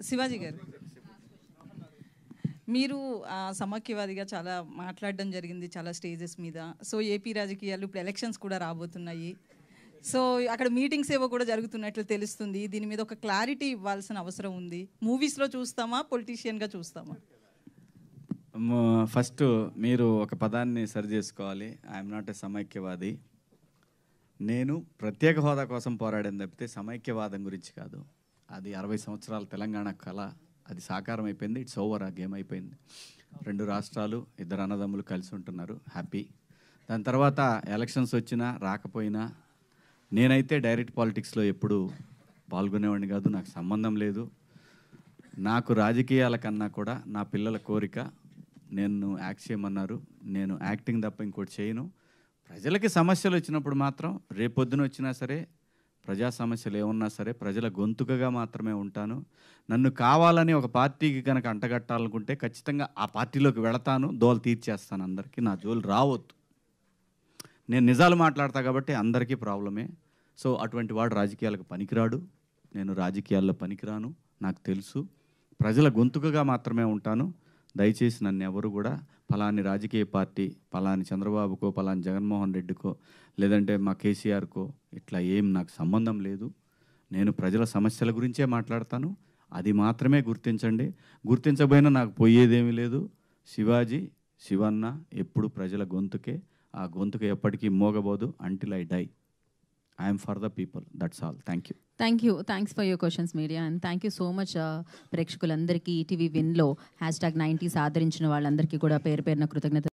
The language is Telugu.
శివాజీ గారు, మీరు సమాఖ్యవాదిగా చాలా మాట్లాడడం జరిగింది చాలా స్టేజెస్ మీద. సో ఏపీ రాజకీయాలు ఇప్పుడు ఎలక్షన్స్ కూడా రాబోతున్నాయి. సో అక్కడ మీటింగ్స్ ఏవో కూడా జరుగుతున్నట్లు తెలుస్తుంది. దీని మీద ఒక క్లారిటీ ఇవ్వాల్సిన అవసరం ఉంది. మూవీస్లో చూస్తామా, పొలిటీషియన్గా చూస్తామా? ఫస్ట్ మీరు ఒక పదాన్ని సరి చేసుకోవాలి. ఐఎమ్ నాట్ ఏ సమైక్యవాది. నేను ప్రత్యేక హోదా కోసం పోరాడని తప్పితే సమైక్యవాదం గురించి కాదు. అది 60 సంవత్సరాల తెలంగాణ కళ, అది సాకారం అయిపోయింది. It's over. ఆ గేమ్ అయిపోయింది. 2 రాష్ట్రాలు, 2 అన్నదమ్ములు కలిసి ఉంటున్నారు, హ్యాపీ. దాని తర్వాత ఎలక్షన్స్ వచ్చినా రాకపోయినా నేనైతే డైరెక్ట్ పాలిటిక్స్లో ఎప్పుడు పాల్గొనేవాడిని కాదు. నాకు సంబంధం లేదు. నాకు రాజకీయాల కన్నా కూడా నా పిల్లల కోరిక, నేను యాక్ట్ చేయమన్నారు, నేను యాక్టింగ్ తప్ప ఇంకోటి చేయను. ప్రజలకి సమస్యలు వచ్చినప్పుడు మాత్రం రేపొద్దున వచ్చినా సరే, ప్రజా సమస్యలు ఏమున్నా సరే ప్రజల గొంతుకగా మాత్రమే ఉంటాను. నన్ను కావాలని ఒక పార్టీకి కనుక అంటగట్టాలనుకుంటే ఖచ్చితంగా ఆ పార్టీలోకి వెళతాను, దోలు తీర్చేస్తాను. అందరికీ నా జోలు రావద్దు. నేను నిజాలు మాట్లాడతా కాబట్టి అందరికీ ప్రాబ్లమే. సో అటువంటి వాడు రాజకీయాలకు పనికిరాడు. నేను రాజకీయాల్లో పనికిరాను, నాకు తెలుసు. ప్రజల గొంతుకగా మాత్రమే ఉంటాను. దయచేసి నన్ను ఎవరు కూడా ఫలాని రాజకీయ పార్టీ, ఫలాని చంద్రబాబుకో, ఫలాని జగన్మోహన్ రెడ్డికో, లేదంటే మా కేసీఆర్కో ఇట్లా ఏం నాకు సంబంధం లేదు. నేను ప్రజల సమస్యల గురించే మాట్లాడతాను. అది మాత్రమే గుర్తించండి. గుర్తించబోయినా నాకు పోయేదేమీ లేదు. శివాజీ, శివన్న ఎప్పుడు ప్రజల గొంతుకే. ఆ గొంతుకు ఎప్పటికీ మోగబోదు until I die. I am for the people. That's all. Thank you. Thank you. Thanks for your questions, media. And thank you so much, ప్రేక్షకులందరికీ ఈటీవీ విన్లో #90s ఆదరించిన వాళ్ళందరికీ కూడా పేరు పేరున కృతజ్ఞత.